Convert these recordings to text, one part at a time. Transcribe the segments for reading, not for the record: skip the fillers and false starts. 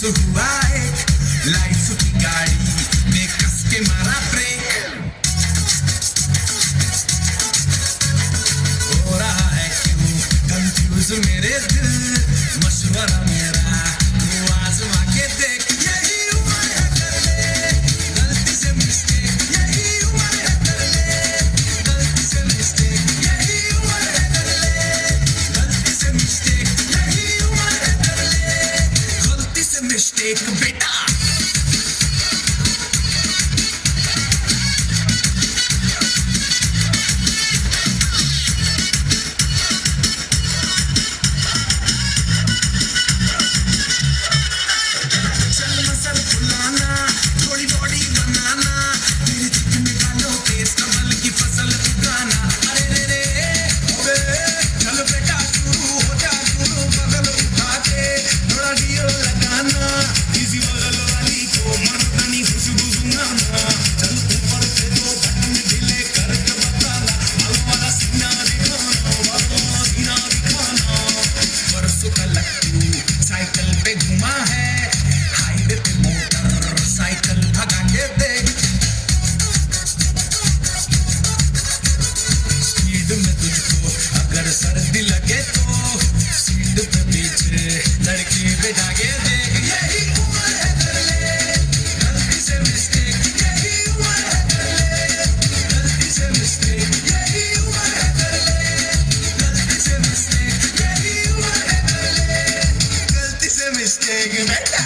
हुआ एक लाइफ की गाड़ी में कस के मारा ब्रेक हो रहा है क्यों कंफ्यूज मेरे दिल मशवरा मेरा तू आजमा के देख यही उम्र है कर ले गलती से मिस्टेक यही उम्र है कर ले गलती से मिस्टेक यही उम्र है कर ले गलती से मिस्टेक यही उम्र है कर ले गलती से मिस्टेक बेटा साइकिल पे घुमा है हाईवे पे मोटर साइकिल भगा के देख स्पीड में तुझको अगर सर्दी लगे तो सीट पे पीछे लड़की बिठा के देख यही उम्र है कर ले गलती से मिस्टेक यही उम्र है कर ले गलती से मिस्टेक यही उम्र है कर ले गलती से मिस्टेक यही उम्र है कर ले गलती से मिस्टेक बेटा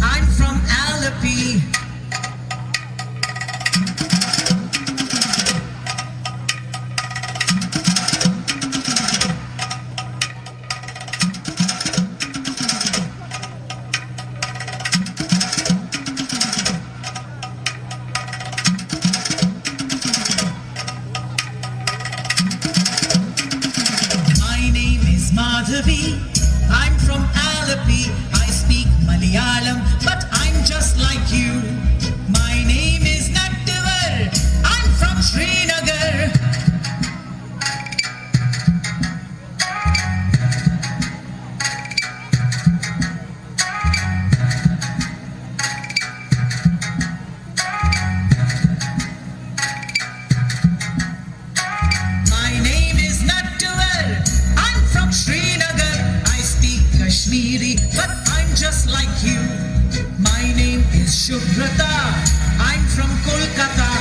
I'm from Alapi. My name is Madhavi. I'm from Alapi. I speak Malayalam, but I'm just like you. My name is Nattivar. I'm from Srinagar. My name is Nattivar. I'm from Srinagar. I speak Kashmiri, but I'm just like you. My name is Shubhrata. I'm from Kolkata.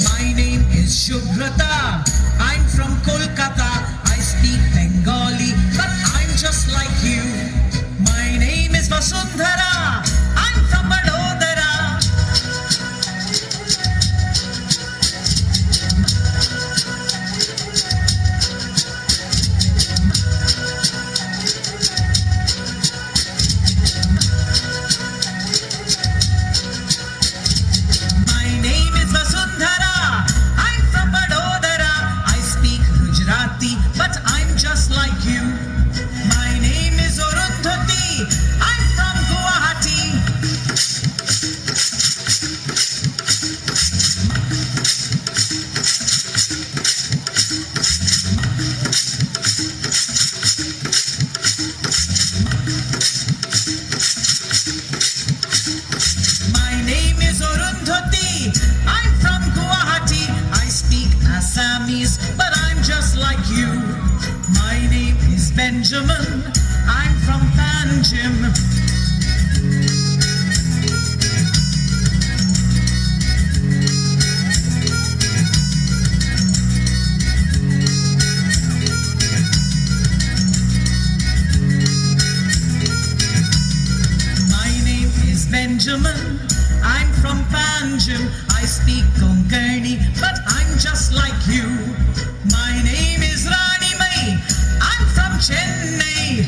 My name is Shubhrata. I'm from Kolkata. I speak Bengali, but I'm just like you. My name is Vasundhara. I'm from Vadodara. Benjamin. I'm from Panjim. Benjamin, I'm from Panjim. I speak Konkani, but I'm just like you. My name is Rani Mai. I'm from Chennai.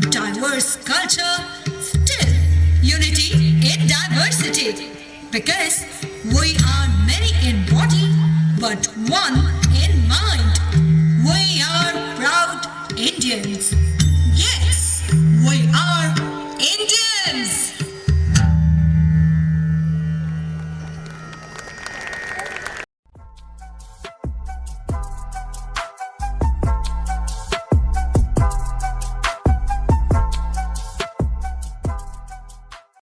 Diverse culture, still unity in diversity. Because we are many in body, but one in mind. We are proud Indians.